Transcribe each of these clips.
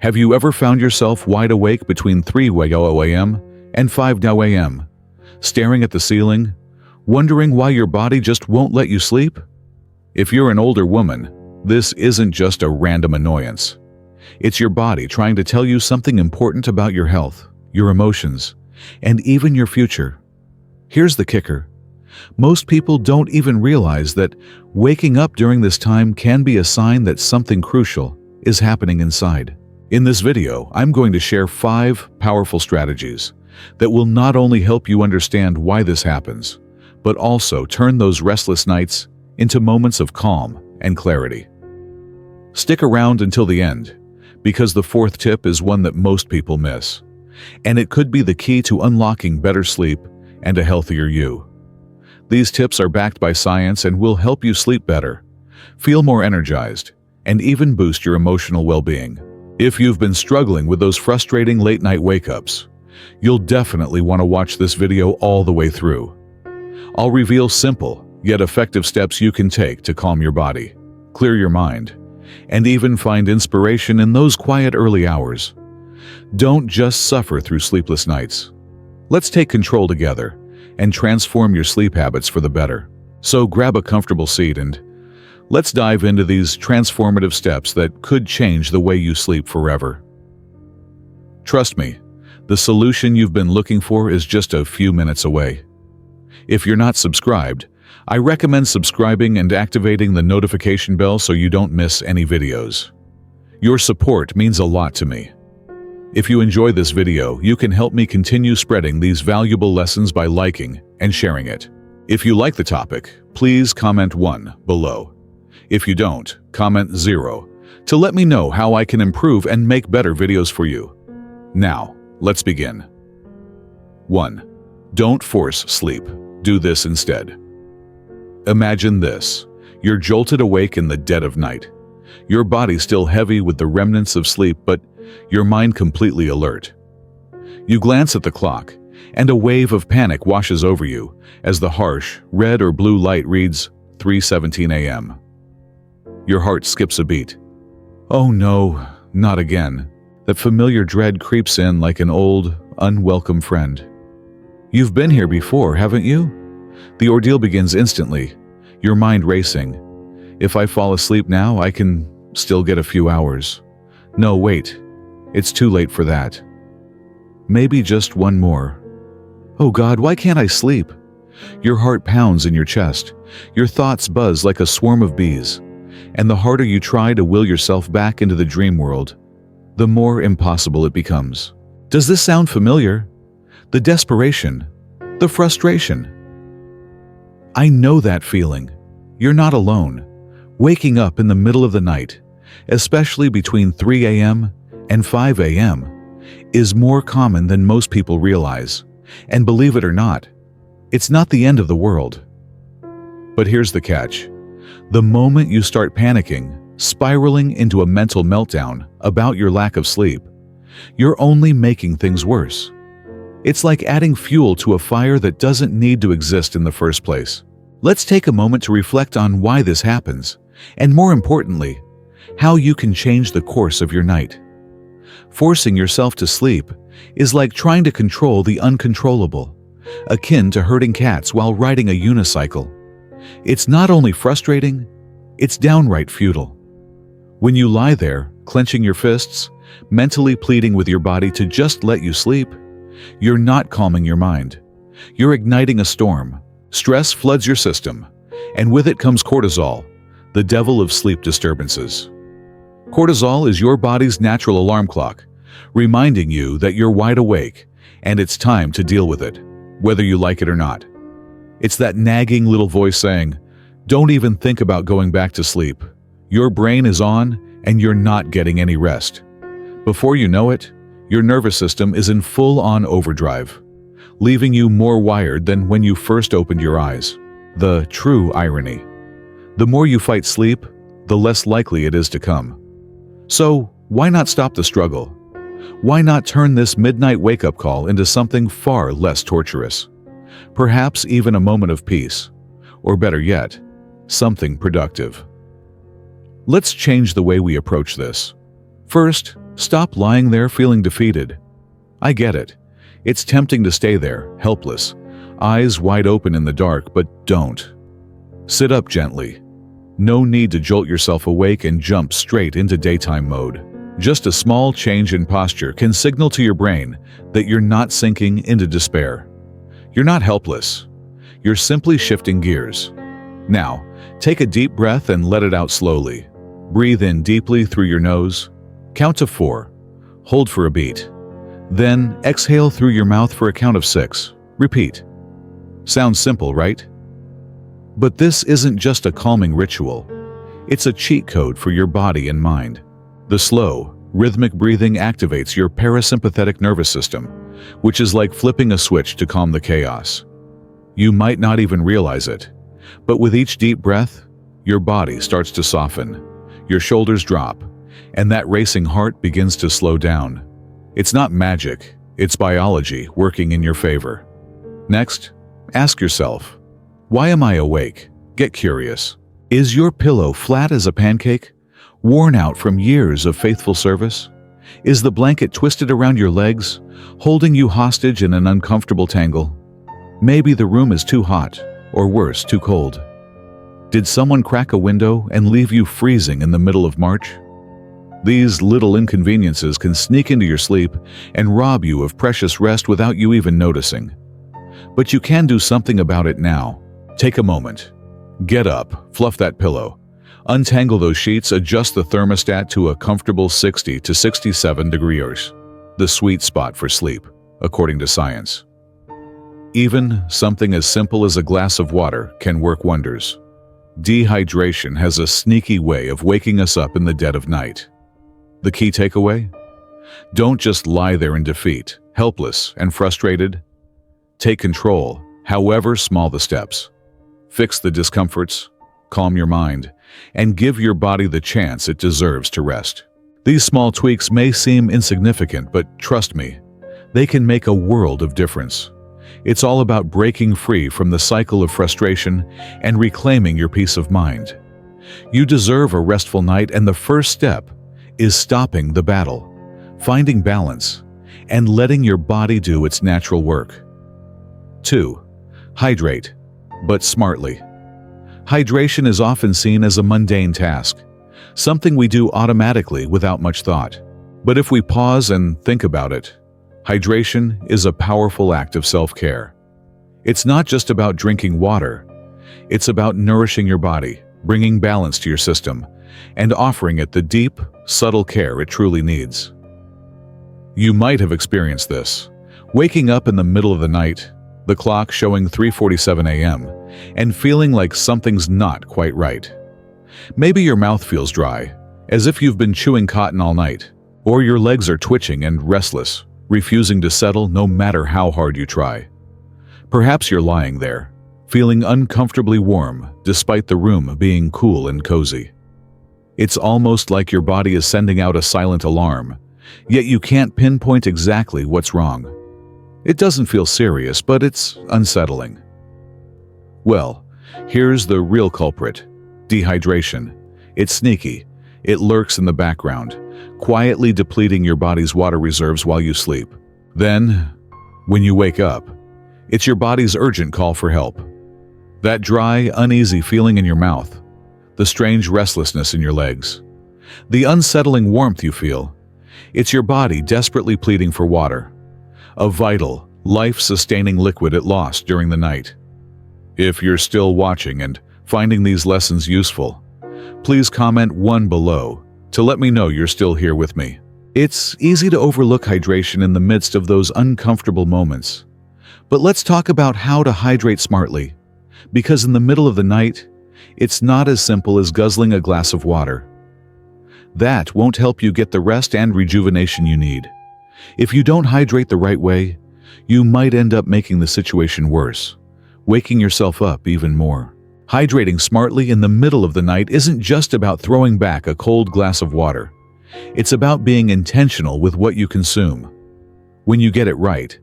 Have you ever found yourself wide awake between 3 a.m. and 5 a.m., staring at the ceiling, wondering why your body just won't let you sleep? If you're an older woman, this isn't just a random annoyance. It's your body trying to tell you something important about your health, your emotions, and even your future. Here's the kicker. Most people don't even realize that waking up during this time can be a sign that something crucial is happening inside. In this video, I'm going to share 5 powerful strategies that will not only help you understand why this happens, but also turn those restless nights into moments of calm and clarity. Stick around until the end, because the 4th tip is one that most people miss, and it could be the key to unlocking better sleep and a healthier you. These tips are backed by science and will help you sleep better, feel more energized, and even boost your emotional well-being. If you've been struggling with those frustrating late-night wake-ups, you'll definitely want to watch this video all the way through. I'll reveal simple, yet effective steps you can take to calm your body, clear your mind, and even find inspiration in those quiet early hours. Don't just suffer through sleepless nights. Let's take control together and transform your sleep habits for the better. So grab a comfortable seat and let's dive into these transformative steps that could change the way you sleep forever. Trust me, the solution you've been looking for is just a few minutes away. If you're not subscribed, I recommend subscribing and activating the notification bell so you don't miss any videos. Your support means a lot to me. If you enjoy this video, you can help me continue spreading these valuable lessons by liking and sharing it. If you like the topic, please comment 1 below. If you don't, comment 0 to let me know how I can improve and make better videos for you. Now, let's begin. 1. Don't force sleep. Do this instead. Imagine this. You're jolted awake in the dead of night. Your body's still heavy with the remnants of sleep, but your mind completely alert. You glance at the clock, and a wave of panic washes over you as the harsh red or blue light reads 3:17 a.m. Your heart skips a beat. Oh no, not again. That familiar dread creeps in like an old, unwelcome friend. You've been here before, haven't you? The ordeal begins instantly, your mind racing. If I fall asleep now, I can still get a few hours. No, wait. It's too late for that. Maybe just one more. Oh God, why can't I sleep? Your heart pounds in your chest. Your thoughts buzz like a swarm of bees. And the harder you try to will yourself back into the dream world, the more impossible it becomes. Does this sound familiar? The desperation, the frustration. I know that feeling. You're not alone. Waking up in the middle of the night, especially between 3 a.m. and 5 a.m., is more common than most people realize. And believe it or not, it's not the end of the world. But here's the catch. The moment you start panicking, spiraling into a mental meltdown about your lack of sleep, you're only making things worse. It's like adding fuel to a fire that doesn't need to exist in the first place. Let's take a moment to reflect on why this happens, and more importantly, how you can change the course of your night. Forcing yourself to sleep is like trying to control the uncontrollable, akin to herding cats while riding a unicycle. It's not only frustrating, it's downright futile. When you lie there, clenching your fists, mentally pleading with your body to just let you sleep, you're not calming your mind. You're igniting a storm. Stress floods your system, and with it comes cortisol, the devil of sleep disturbances. Cortisol is your body's natural alarm clock, reminding you that you're wide awake and it's time to deal with it, whether you like it or not. It's that nagging little voice saying, "Don't even think about going back to sleep. Your brain is on and you're not getting any rest." Before you know it, your nervous system is in full-on overdrive, leaving you more wired than when you first opened your eyes. The true irony. The more you fight sleep, the less likely it is to come. So, why not stop the struggle? Why not turn this midnight wake-up call into something far less torturous? Perhaps even a moment of peace, or better yet, something productive. Let's change the way we approach this. First, Stop lying there feeling defeated. I get it. It's tempting to stay there, helpless, eyes wide open in the dark, but don't. Sit up gently. No need to jolt yourself awake and jump straight into daytime mode. Just a small change in posture can signal to your brain that you're not sinking into despair. You're not helpless. You're simply shifting gears. Now, take a deep breath and let it out slowly. Breathe in deeply through your nose. Count to 4. Hold for a beat. Then exhale through your mouth for a count of 6. Repeat. Sounds simple, right? But this isn't just a calming ritual. It's a cheat code for your body and mind. The slow, rhythmic breathing activates your parasympathetic nervous system, which is like flipping a switch to calm the chaos. You might not even realize it, but with each deep breath, your body starts to soften, your shoulders drop, and that racing heart begins to slow down. It's not magic, it's biology working in your favor. Next, ask yourself, why am I awake? Get curious. Is your pillow flat as a pancake, worn out from years of faithful service? Is the blanket twisted around your legs, holding you hostage in an uncomfortable tangle? Maybe the room is too hot, or worse, too cold. Did someone crack a window and leave you freezing in the middle of March? These little inconveniences can sneak into your sleep and rob you of precious rest without you even noticing. But you can do something about it now. Take a moment. Get up, fluff that pillow. Untangle those sheets, adjust the thermostat to a comfortable 60 to 67 degrees, the sweet spot for sleep, according to science. Even something as simple as a glass of water can work wonders. Dehydration has a sneaky way of waking us up in the dead of night. The key takeaway? Don't just lie there in defeat, helpless and frustrated. Take control, however small the steps. Fix the discomforts, calm your mind, and give your body the chance it deserves to rest. These small tweaks may seem insignificant, but trust me, they can make a world of difference. It's all about breaking free from the cycle of frustration and reclaiming your peace of mind. You deserve a restful night, and the first step is stopping the battle, finding balance, and letting your body do its natural work. 2. Hydrate, but smartly. Hydration is often seen as a mundane task, something we do automatically without much thought. But if we pause and think about it, hydration is a powerful act of self-care. It's not just about drinking water. It's about nourishing your body, bringing balance to your system, and offering it the deep, subtle care it truly needs. You might have experienced this, waking up in the middle of the night, the clock showing 3:47 a.m., and feeling like something's not quite right. Maybe your mouth feels dry, as if you've been chewing cotton all night, or your legs are twitching and restless, refusing to settle no matter how hard you try. Perhaps you're lying there, feeling uncomfortably warm despite the room being cool and cozy. It's almost like your body is sending out a silent alarm, yet you can't pinpoint exactly what's wrong. It doesn't feel serious, but it's unsettling. Well, here's the real culprit: dehydration. It's sneaky. It lurks in the background, quietly depleting your body's water reserves while you sleep. Then, when you wake up, it's your body's urgent call for help. That dry, uneasy feeling in your mouth, the strange restlessness in your legs, the unsettling warmth you feel, it's your body desperately pleading for water, a vital, life-sustaining liquid it lost during the night. If you're still watching and finding these lessons useful, please comment 1 below to let me know you're still here with me. It's easy to overlook hydration in the midst of those uncomfortable moments. But let's talk about how to hydrate smartly, because in the middle of the night, it's not as simple as guzzling a glass of water. That won't help you get the rest and rejuvenation you need. If you don't hydrate the right way, you might end up making the situation worse, waking yourself up even more. Hydrating smartly in the middle of the night isn't just about throwing back a cold glass of water. It's about being intentional with what you consume. When you get it right,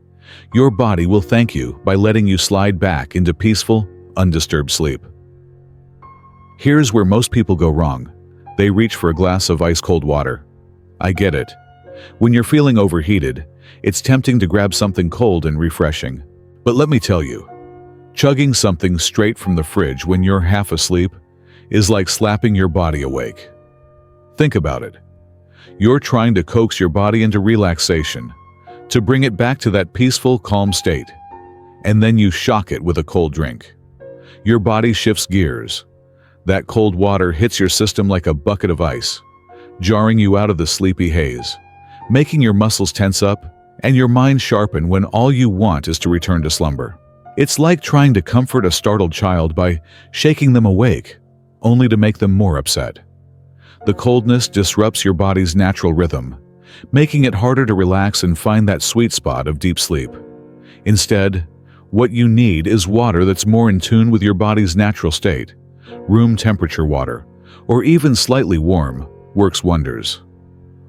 your body will thank you by letting you slide back into peaceful, undisturbed sleep. Here's where most people go wrong. They reach for a glass of ice-cold water. I get it. When you're feeling overheated, it's tempting to grab something cold and refreshing. But let me tell you, chugging something straight from the fridge when you're half asleep is like slapping your body awake. Think about it. You're trying to coax your body into relaxation, to bring it back to that peaceful, calm state. And then you shock it with a cold drink. Your body shifts gears. That cold water hits your system like a bucket of ice, jarring you out of the sleepy haze, making your muscles tense up and your mind sharpen when all you want is to return to slumber. It's like trying to comfort a startled child by shaking them awake, only to make them more upset. The coldness disrupts your body's natural rhythm, making it harder to relax and find that sweet spot of deep sleep. Instead, what you need is water that's more in tune with your body's natural state. Room temperature water, or even slightly warm, works wonders.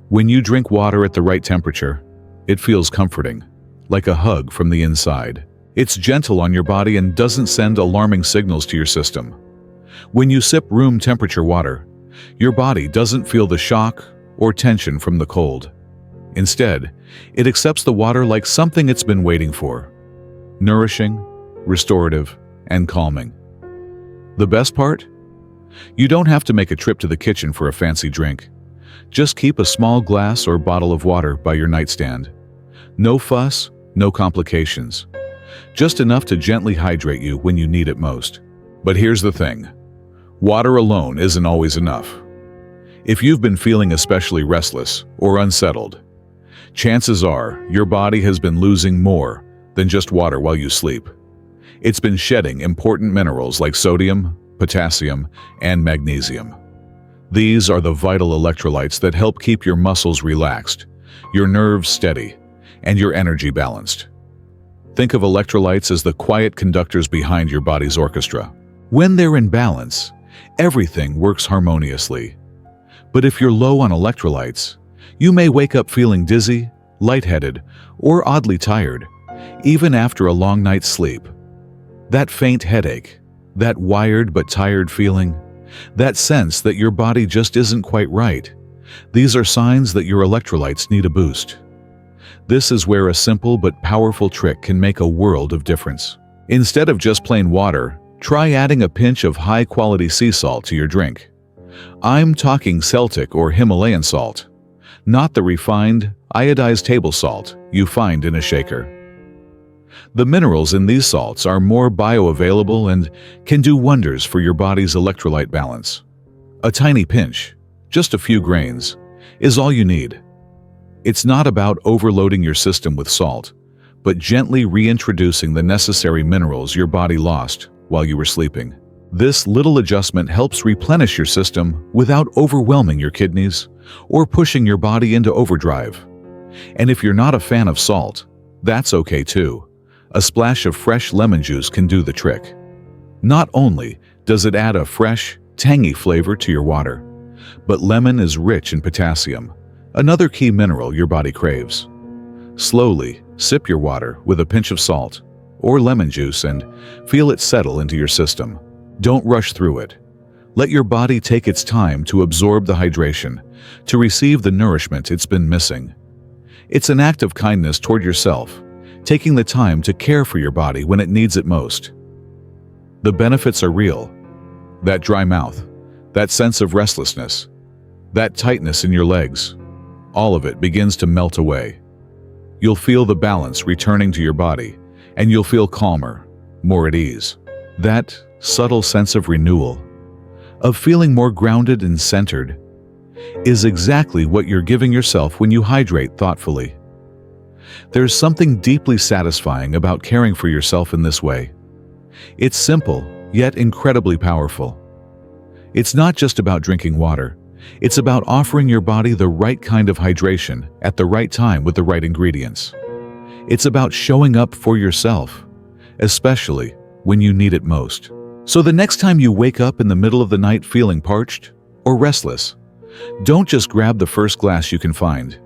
When you drink water at the right temperature, it feels comforting, like a hug from the inside. It's gentle on your body and doesn't send alarming signals to your system. When you sip room temperature water, your body doesn't feel the shock or tension from the cold. Instead, it accepts the water like something it's been waiting for. Nourishing, restorative, and calming. The best part? You don't have to make a trip to the kitchen for a fancy drink. Just keep a small glass or bottle of water by your nightstand. No fuss, no complications. Just enough to gently hydrate you when you need it most. But here's the thing. Water alone isn't always enough. If you've been feeling especially restless or unsettled, chances are your body has been losing more than just water while you sleep. It's been shedding important minerals like sodium, potassium, and magnesium. These are the vital electrolytes that help keep your muscles relaxed, your nerves steady, and your energy balanced. Think of electrolytes as the quiet conductors behind your body's orchestra. When they're in balance, everything works harmoniously. But if you're low on electrolytes, you may wake up feeling dizzy, lightheaded, or oddly tired, even after a long night's sleep. That faint headache, that wired but tired feeling, that sense that your body just isn't quite right, these are signs that your electrolytes need a boost. This is where a simple but powerful trick can make a world of difference. Instead of just plain water, try adding a pinch of high-quality sea salt to your drink. I'm talking Celtic or Himalayan salt, not the refined, iodized table salt you find in a shaker. The minerals in these salts are more bioavailable and can do wonders for your body's electrolyte balance. A tiny pinch, just a few grains, is all you need. It's not about overloading your system with salt, but gently reintroducing the necessary minerals your body lost while you were sleeping. This little adjustment helps replenish your system without overwhelming your kidneys or pushing your body into overdrive. And if you're not a fan of salt, that's okay too. A splash of fresh lemon juice can do the trick. Not only does it add a fresh, tangy flavor to your water, but lemon is rich in potassium, another key mineral your body craves. Slowly sip your water with a pinch of salt or lemon juice and feel it settle into your system. Don't rush through it. Let your body take its time to absorb the hydration, to receive the nourishment it's been missing. It's an act of kindness toward yourself, taking the time to care for your body when it needs it most. The benefits are real. That dry mouth, that sense of restlessness, that tightness in your legs, all of it begins to melt away. You'll feel the balance returning to your body, and you'll feel calmer, more at ease. That subtle sense of renewal, of feeling more grounded and centered, is exactly what you're giving yourself when you hydrate thoughtfully. There's something deeply satisfying about caring for yourself in this way. It's simple, yet incredibly powerful. It's not just about drinking water. It's about offering your body the right kind of hydration at the right time with the right ingredients. It's about showing up for yourself, especially when you need it most. So the next time you wake up in the middle of the night feeling parched or restless, don't just grab the first glass you can find.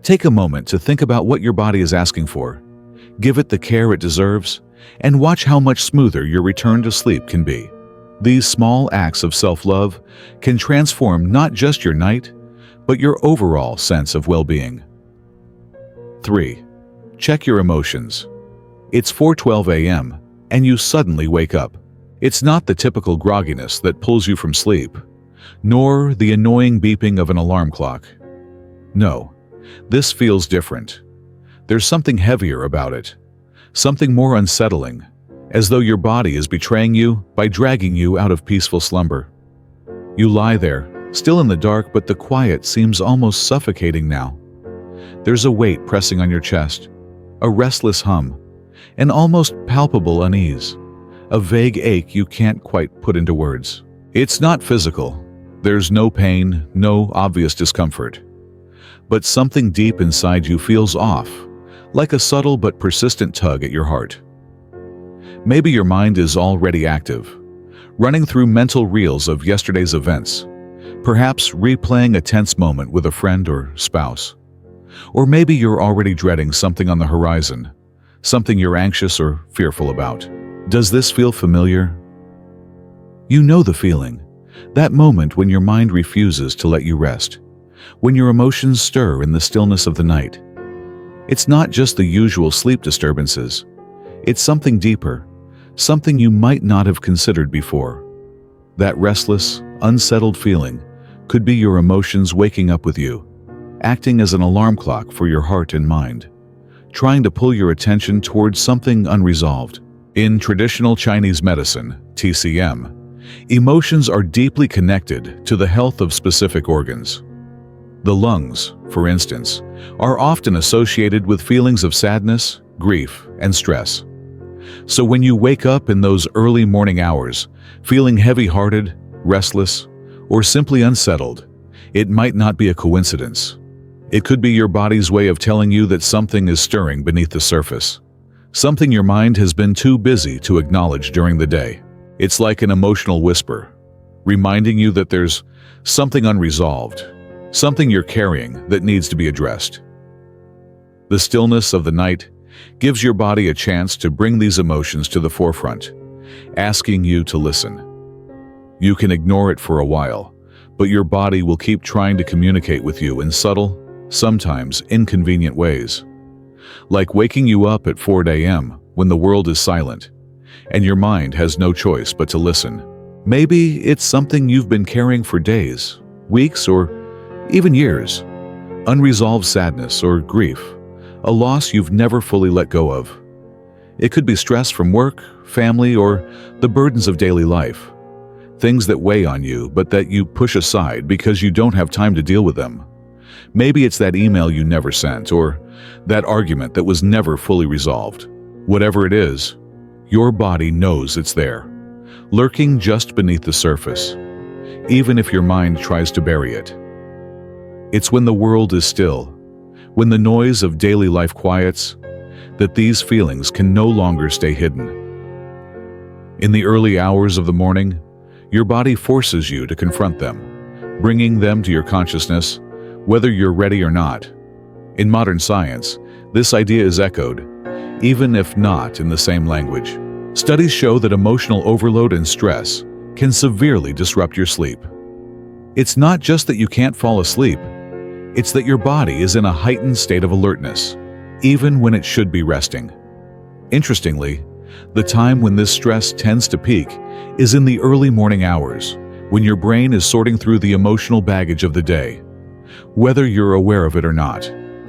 Take a moment to think about what your body is asking for. Give it the care it deserves, and watch how much smoother your return to sleep can be. These small acts of self-love can transform not just your night, but your overall sense of well-being. 3. Check your emotions. It's 4:12 a.m., and you suddenly wake up. It's not the typical grogginess that pulls you from sleep, nor the annoying beeping of an alarm clock. No, this feels different. There's something heavier about it, something more unsettling, as though your body is betraying you by dragging you out of peaceful slumber. You lie there, still in the dark, but the quiet seems almost suffocating now. There's a weight pressing on your chest, a restless hum, an almost palpable unease, a vague ache you can't quite put into words. It's not physical. There's no pain, no obvious discomfort. But something deep inside you feels off, like a subtle but persistent tug at your heart. Maybe your mind is already active, running through mental reels of yesterday's events, perhaps replaying a tense moment with a friend or spouse. Or maybe you're already dreading something on the horizon, something you're anxious or fearful about. Does this feel familiar? You know the feeling, that moment when your mind refuses to let you rest, when your emotions stir in the stillness of the night. It's not just the usual sleep disturbances. It's something deeper, something you might not have considered before. That restless, unsettled feeling could be your emotions waking up with you, acting as an alarm clock for your heart and mind, trying to pull your attention towards something unresolved. In traditional Chinese medicine, TCM, emotions are deeply connected to the health of specific organs. The lungs, for instance, are often associated with feelings of sadness, grief, and stress. So when you wake up in those early morning hours, feeling heavy-hearted, restless, or simply unsettled, it might not be a coincidence. It could be your body's way of telling you that something is stirring beneath the surface, something your mind has been too busy to acknowledge during the day. It's like an emotional whisper, reminding you that there's something unresolved, something you're carrying that needs to be addressed. The stillness of the night gives your body a chance to bring these emotions to the forefront, asking you to listen. You can ignore it for a while, but your body will keep trying to communicate with you in subtle, sometimes inconvenient ways. Like waking you up at 4 a.m. when the world is silent, and your mind has no choice but to listen. Maybe it's something you've been carrying for days, weeks, or even years. Unresolved sadness or grief, a loss you've never fully let go of. It could be stress from work, family, or the burdens of daily life. Things that weigh on you but that you push aside because you don't have time to deal with them. Maybe it's that email you never sent, or that argument that was never fully resolved. Whatever it is, your body knows it's there, lurking just beneath the surface, even if your mind tries to bury it. It's when the world is still, when the noise of daily life quiets, that these feelings can no longer stay hidden. In the early hours of the morning, your body forces you to confront them, bringing them to your consciousness, whether you're ready or not. In modern science, this idea is echoed, even if not in the same language. Studies show that emotional overload and stress can severely disrupt your sleep. It's not just that you can't fall asleep, it's that your body is in a heightened state of alertness, even when it should be resting. Interestingly, the time when this stress tends to peak is in the early morning hours, when your brain is sorting through the emotional baggage of the day. Whether you're aware of it or not,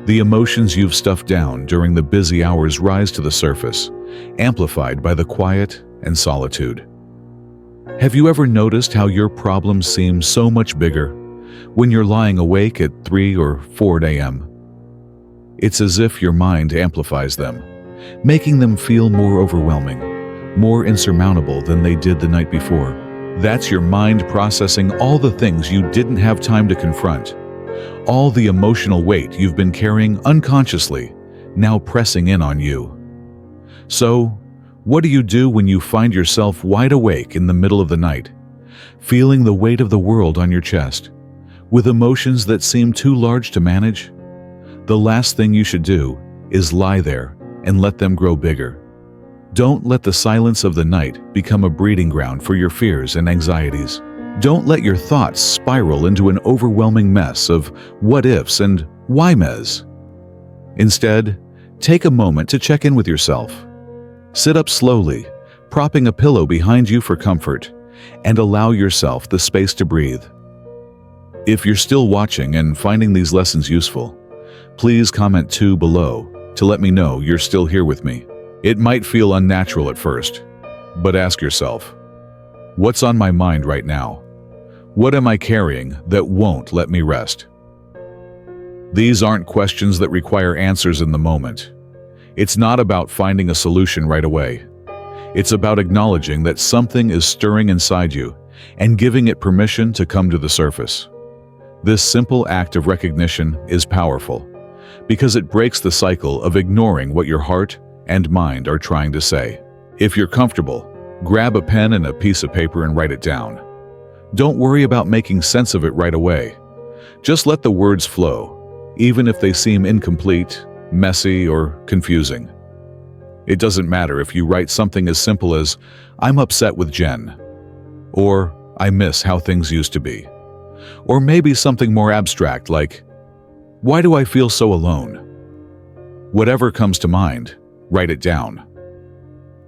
the emotions you've stuffed down during the busy hours rise to the surface, amplified by the quiet and solitude. Have you ever noticed how your problems seem so much bigger when you're lying awake at 3 or 4 a.m.? It's as if your mind amplifies them, making them feel more overwhelming, more insurmountable than they did the night before. That's your mind processing all the things you didn't have time to confront, all the emotional weight you've been carrying unconsciously, now pressing in on you. So, what do you do when you find yourself wide awake in the middle of the night, feeling the weight of the world on your chest, with emotions that seem too large to manage? The last thing you should do is lie there and let them grow bigger. Don't let the silence of the night become a breeding ground for your fears and anxieties. Don't let your thoughts spiral into an overwhelming mess of what ifs and why mes. Instead, take a moment to check in with yourself. Sit up slowly, propping a pillow behind you for comfort, and allow yourself the space to breathe. If you're still watching and finding these lessons useful, please comment 2 below to let me know you're still here with me. It might feel unnatural at first, but ask yourself, what's on my mind right now? What am I carrying that won't let me rest? These aren't questions that require answers in the moment. It's not about finding a solution right away. It's about acknowledging that something is stirring inside you and giving it permission to come to the surface. This simple act of recognition is powerful because it breaks the cycle of ignoring what your heart and mind are trying to say. If you're comfortable, grab a pen and a piece of paper and write it down. Don't worry about making sense of it right away. Just let the words flow, even if they seem incomplete, messy, or confusing. It doesn't matter if you write something as simple as, "I'm upset with Jen," or "I miss how things used to be," or maybe something more abstract like, "Why do I feel so alone?" Whatever comes to mind, write it down.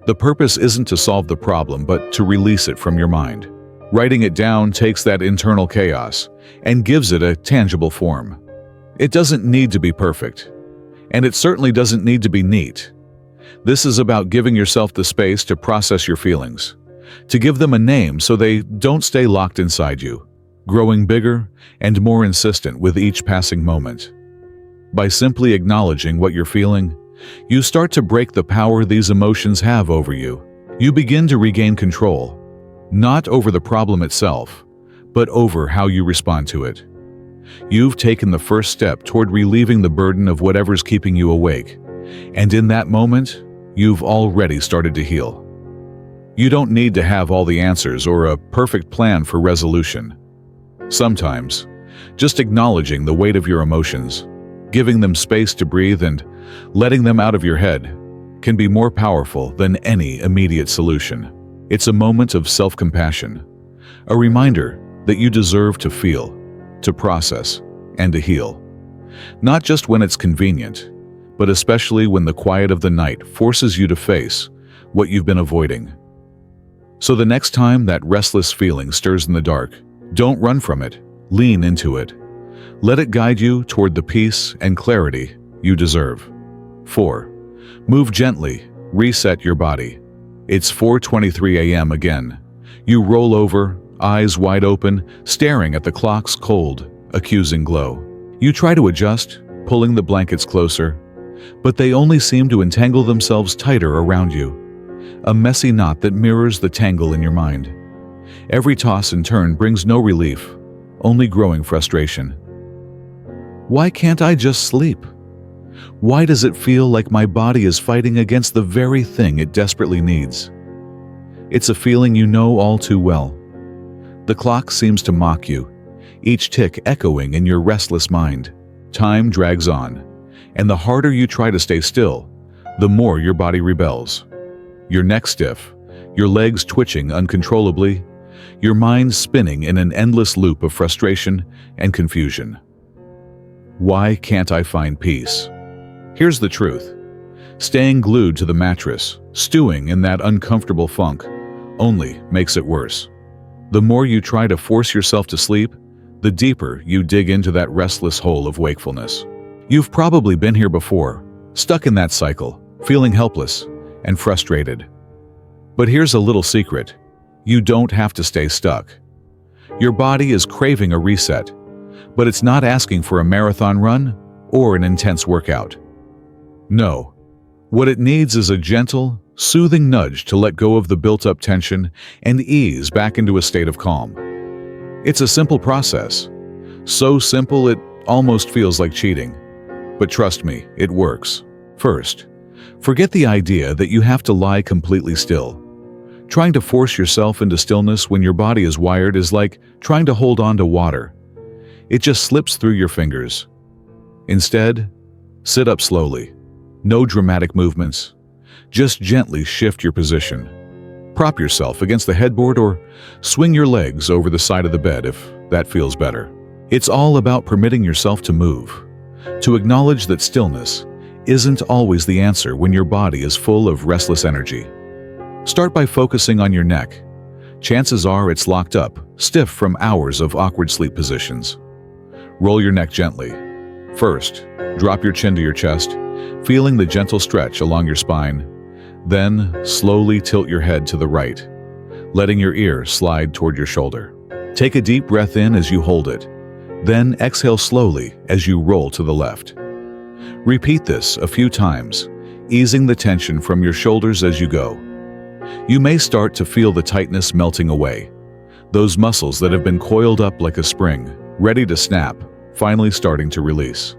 The purpose isn't to solve the problem, but to release it from your mind. Writing it down takes that internal chaos and gives it a tangible form. It doesn't need to be perfect, and it certainly doesn't need to be neat. This is about giving yourself the space to process your feelings, to give them a name so they don't stay locked inside you, growing bigger and more insistent with each passing moment. By simply acknowledging what you're feeling, you start to break the power these emotions have over you. You begin to regain control, not over the problem itself, but over how you respond to it. You've taken the first step toward relieving the burden of whatever's keeping you awake, and in that moment, you've already started to heal. You don't need to have all the answers or a perfect plan for resolution. Sometimes, just acknowledging the weight of your emotions, giving them space to breathe and letting them out of your head can be more powerful than any immediate solution. It's a moment of self-compassion, a reminder that you deserve to feel, to process, and to heal. Not just when it's convenient, but especially when the quiet of the night forces you to face what you've been avoiding. So the next time that restless feeling stirs in the dark, don't run from it, lean into it. Let it guide you toward the peace and clarity you deserve. 4. Move gently, reset your body. It's 4:23 a.m. again. You roll over, eyes wide open, staring at the clock's cold, accusing glow. You try to adjust, pulling the blankets closer, but they only seem to entangle themselves tighter around you. A messy knot that mirrors the tangle in your mind. Every toss and turn brings no relief, only growing frustration. Why can't I just sleep? Why does it feel like my body is fighting against the very thing it desperately needs? It's a feeling you know all too well. The clock seems to mock you, each tick echoing in your restless mind. Time drags on, and the harder you try to stay still, the more your body rebels. Your neck stiff, your legs twitching uncontrollably, your mind spinning in an endless loop of frustration and confusion. Why can't I find peace? Here's the truth. Staying glued to the mattress, stewing in that uncomfortable funk, only makes it worse. The more you try to force yourself to sleep, the deeper you dig into that restless hole of wakefulness. You've probably been here before, stuck in that cycle, feeling helpless and frustrated. But here's a little secret. You don't have to stay stuck. Your body is craving a reset, but it's not asking for a marathon run or an intense workout. No, what it needs is a gentle, soothing nudge to let go of the built-up tension and ease back into a state of calm. It's a simple process. So simple it almost feels like cheating. But trust me, it works. First, forget the idea that you have to lie completely still. Trying to force yourself into stillness when your body is wired is like trying to hold on to water. It just slips through your fingers. Instead, sit up slowly. No dramatic movements. Just gently shift your position. Prop yourself against the headboard or swing your legs over the side of the bed if that feels better. It's all about permitting yourself to move, to acknowledge that stillness isn't always the answer when your body is full of restless energy. Start by focusing on your neck. Chances are it's locked up, stiff from hours of awkward sleep positions. Roll your neck gently. First, drop your chin to your chest, feeling the gentle stretch along your spine. Then, slowly tilt your head to the right, letting your ear slide toward your shoulder. Take a deep breath in as you hold it. Then exhale slowly as you roll to the left. Repeat this a few times, easing the tension from your shoulders as you go. You may start to feel the tightness melting away, those muscles that have been coiled up like a spring, ready to snap, finally starting to release.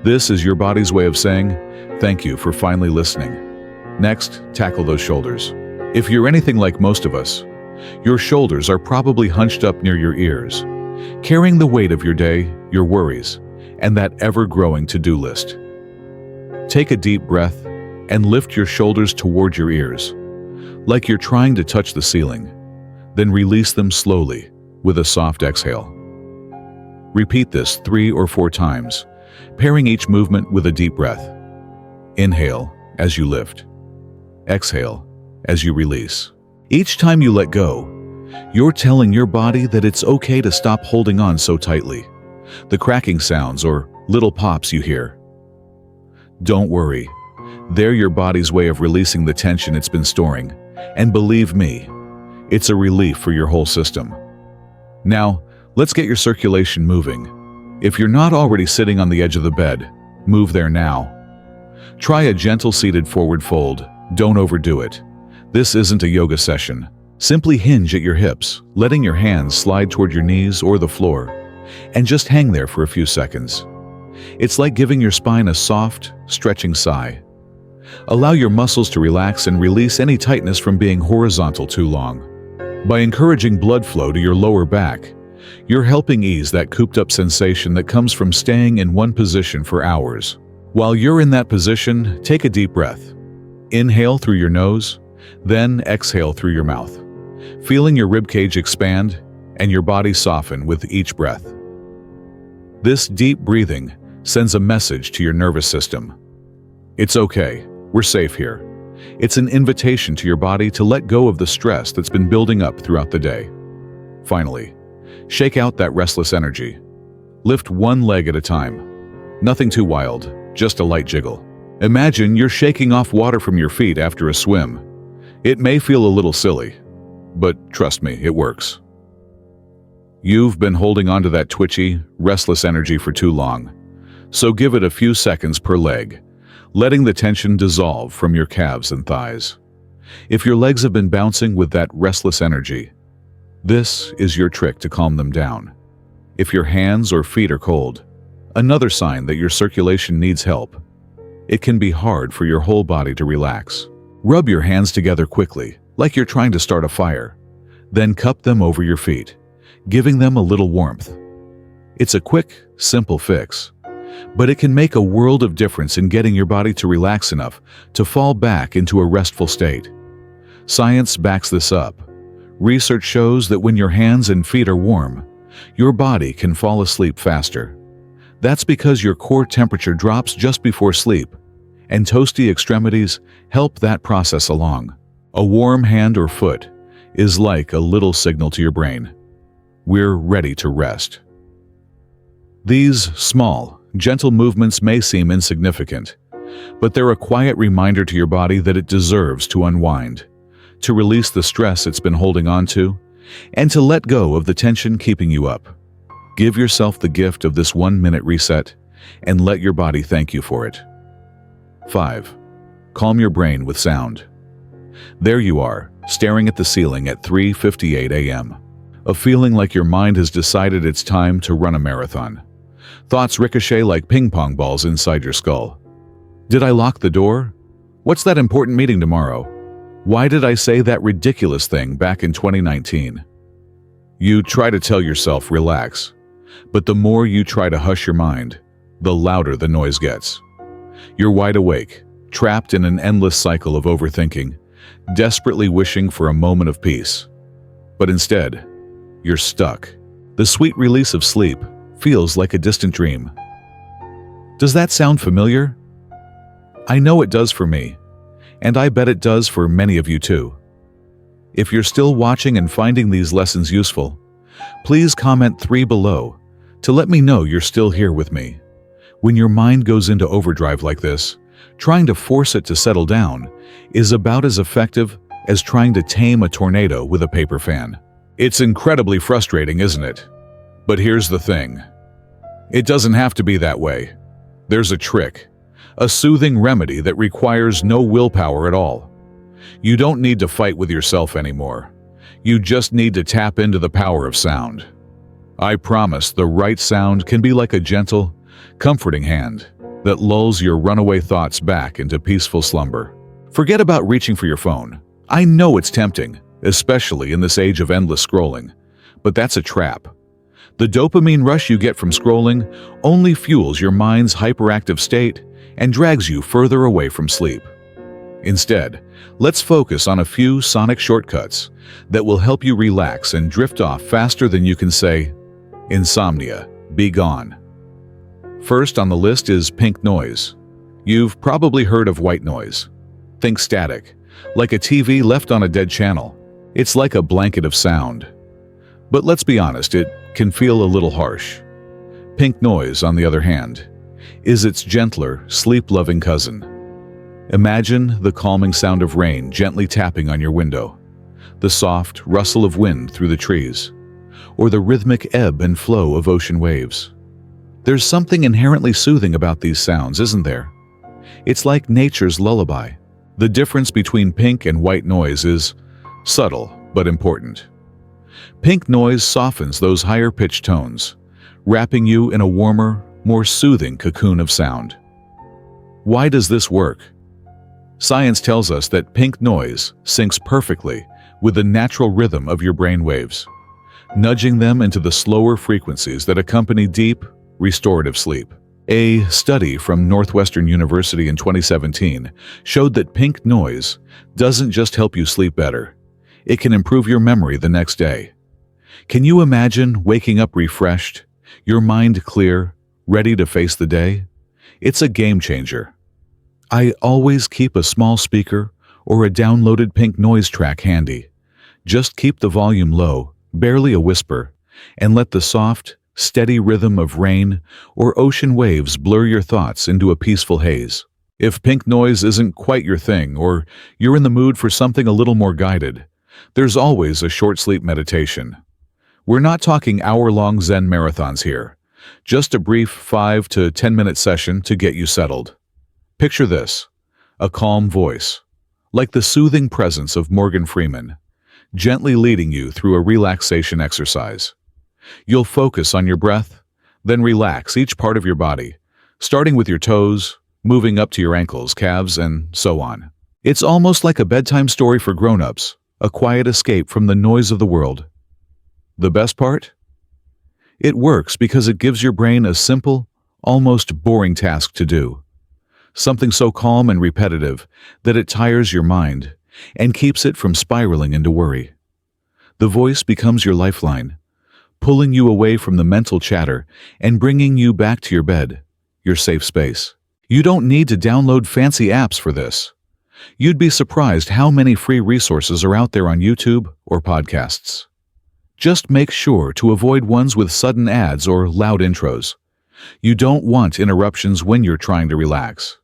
This is your body's way of saying, "Thank you for finally listening." Next, tackle those shoulders. If you're anything like most of us, your shoulders are probably hunched up near your ears, carrying the weight of your day, your worries, and that ever-growing to-do list. Take a deep breath and lift your shoulders toward your ears, like you're trying to touch the ceiling. Then release them slowly with a soft exhale. Repeat this 3 or 4 times, pairing each movement with a deep breath. Inhale as you lift. Exhale as you release. Each time you let go, you're telling your body that it's okay to stop holding on so tightly. The cracking sounds or little pops you hear. Don't worry. They're your body's way of releasing the tension it's been storing. And believe me, it's a relief for your whole system. Now, let's get your circulation moving. If you're not already sitting on the edge of the bed, move there now. Try a gentle seated forward fold. Don't overdo it. This isn't a yoga session. Simply hinge at your hips, letting your hands slide toward your knees or the floor, and just hang there for a few seconds. It's like giving your spine a soft, stretching sigh. Allow your muscles to relax and release any tightness from being horizontal too long. By encouraging blood flow to your lower back, you're helping ease that cooped-up sensation that comes from staying in one position for hours. While you're in that position, take a deep breath. Inhale through your nose, then exhale through your mouth, feeling your ribcage expand and your body soften with each breath. This deep breathing sends a message to your nervous system. It's okay, we're safe here. It's an invitation to your body to let go of the stress that's been building up throughout the day. Finally, shake out that restless energy. Lift one leg at a time. Nothing too wild, just a light jiggle. Imagine you're shaking off water from your feet after a swim. It may feel a little silly, but trust me, it works. You've been holding onto that twitchy, restless energy for too long, so give it a few seconds per leg, letting the tension dissolve from your calves and thighs. If your legs have been bouncing with that restless energy, this is your trick to calm them down. If your hands or feet are cold, another sign that your circulation needs help. It can be hard for your whole body to relax. Rub your hands together quickly, like you're trying to start a fire. Then cup them over your feet, giving them a little warmth. It's a quick, simple fix, but it can make a world of difference in getting your body to relax enough to fall back into a restful state. Science backs this up. Research shows that when your hands and feet are warm, your body can fall asleep faster. That's because your core temperature drops just before sleep, and toasty extremities help that process along. A warm hand or foot is like a little signal to your brain. We're ready to rest. These small, gentle movements may seem insignificant, but they're a quiet reminder to your body that it deserves to unwind, to release the stress it's been holding on to, and to let go of the tension keeping you up. Give yourself the gift of this 1-minute reset and let your body thank you for it. 5. Calm your brain with sound. There you are, staring at the ceiling at 3:58 a.m. A feeling like your mind has decided it's time to run a marathon. Thoughts ricochet like ping-pong balls inside your skull. Did I lock the door? What's that important meeting tomorrow? Why did I say that ridiculous thing back in 2019? You try to tell yourself, relax. But the more you try to hush your mind, the louder the noise gets. You're wide awake, trapped in an endless cycle of overthinking, desperately wishing for a moment of peace. But instead, you're stuck. The sweet release of sleep feels like a distant dream. Does that sound familiar? I know it does for me, and I bet it does for many of you too. If you're still watching and finding these lessons useful, please comment 3 below to let me know you're still here with me. When your mind goes into overdrive like this, trying to force it to settle down is about as effective as trying to tame a tornado with a paper fan. It's incredibly frustrating, isn't it? But here's the thing. It doesn't have to be that way. There's a trick, a soothing remedy that requires no willpower at all. You don't need to fight with yourself anymore. You just need to tap into the power of sound. I promise the right sound can be like a gentle, comforting hand that lulls your runaway thoughts back into peaceful slumber. Forget about reaching for your phone. I know it's tempting, especially in this age of endless scrolling, but that's a trap. The dopamine rush you get from scrolling only fuels your mind's hyperactive state and drags you further away from sleep. Instead, let's focus on a few sonic shortcuts that will help you relax and drift off faster than you can say, "Insomnia, be gone." First on the list is pink noise. You've probably heard of white noise. Think static, like a TV left on a dead channel. It's like a blanket of sound. But let's be honest, it can feel a little harsh. Pink noise, on the other hand, is its gentler, sleep-loving cousin. Imagine the calming sound of rain gently tapping on your window, the soft rustle of wind through the trees, or the rhythmic ebb and flow of ocean waves. There's something inherently soothing about these sounds, isn't there? It's like nature's lullaby. The difference between pink and white noise is subtle but important. Pink noise softens those higher-pitched tones, wrapping you in a warmer, more soothing cocoon of sound. Why does this work? Science tells us that pink noise syncs perfectly with the natural rhythm of your brain waves, nudging them into the slower frequencies that accompany deep, restorative sleep. A study from Northwestern University in 2017 showed that pink noise doesn't just help you sleep better, it can improve your memory the next day. Can you imagine waking up refreshed, your mind clear, ready to face the day? It's a game changer. I always keep a small speaker or a downloaded pink noise track handy. Just keep the volume low, barely a whisper, and let the soft, steady rhythm of rain or ocean waves blur your thoughts into a peaceful haze. If pink noise isn't quite your thing, or you're in the mood for something a little more guided, there's always a short sleep meditation. We're not talking hour-long Zen marathons here, just a brief 5 to 10-minute session to get you settled. Picture this, a calm voice, like the soothing presence of Morgan Freeman, gently leading you through a relaxation exercise. You'll focus on your breath, then relax each part of your body, starting with your toes, moving up to your ankles, calves, and so on. It's almost like a bedtime story for grown-ups, a quiet escape from the noise of the world. The best part? It works because it gives your brain a simple, almost boring task to do. Something so calm and repetitive that it tires your mind and keeps it from spiraling into worry. The voice becomes your lifeline, pulling you away from the mental chatter and bringing you back to your bed, your safe space. You don't need to download fancy apps for this. You'd be surprised how many free resources are out there on YouTube or podcasts. Just make sure to avoid ones with sudden ads or loud intros. You don't want interruptions when you're trying to relax.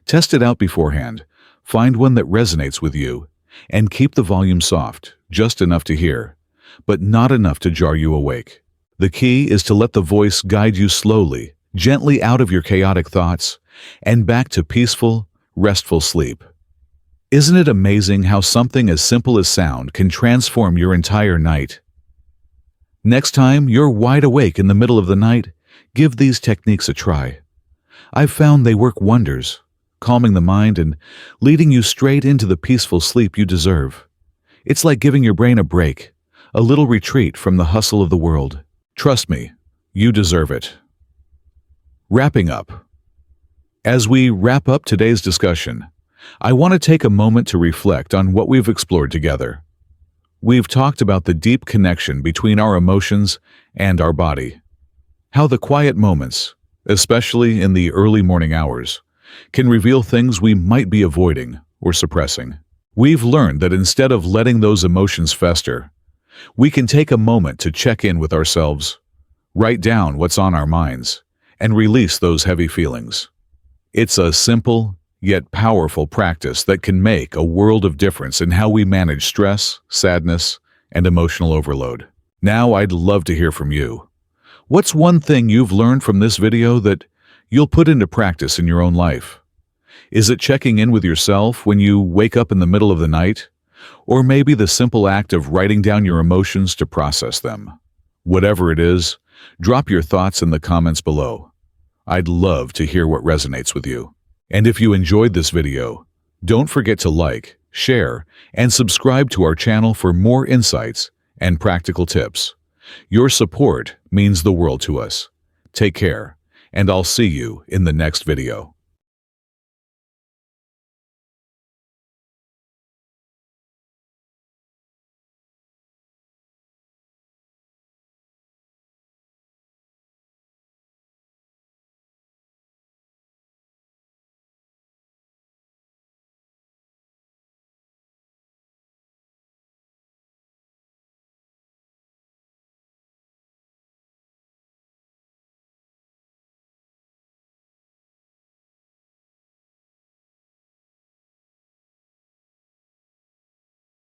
Test it out beforehand, find one that resonates with you, and keep the volume soft, just enough to hear, but not enough to jar you awake. The key is to let the voice guide you slowly, gently out of your chaotic thoughts, and back to peaceful, restful sleep. Isn't it amazing how something as simple as sound can transform your entire night? Next time you're wide awake in the middle of the night, give these techniques a try. I've found they work wonders, calming the mind and leading you straight into the peaceful sleep you deserve. It's like giving your brain a break, a little retreat from the hustle of the world. Trust me, you deserve it. Wrapping up. As we wrap up today's discussion, I want to take a moment to reflect on what we've explored together. We've talked about the deep connection between our emotions and our body. How the quiet moments, especially in the early morning hours, can reveal things we might be avoiding or suppressing. We've learned that instead of letting those emotions fester, we can take a moment to check in with ourselves, write down what's on our minds, and release those heavy feelings. It's a simple, yet powerful practice that can make a world of difference in how we manage stress, sadness, and emotional overload. Now I'd love to hear from you. What's one thing you've learned from this video that you'll put into practice in your own life? Is it checking in with yourself when you wake up in the middle of the night? Or maybe the simple act of writing down your emotions to process them? Whatever it is, drop your thoughts in the comments below. I'd love to hear what resonates with you. And if you enjoyed this video, don't forget to like, share, and subscribe to our channel for more insights and practical tips. Your support means the world to us. Take care, and I'll see you in the next video.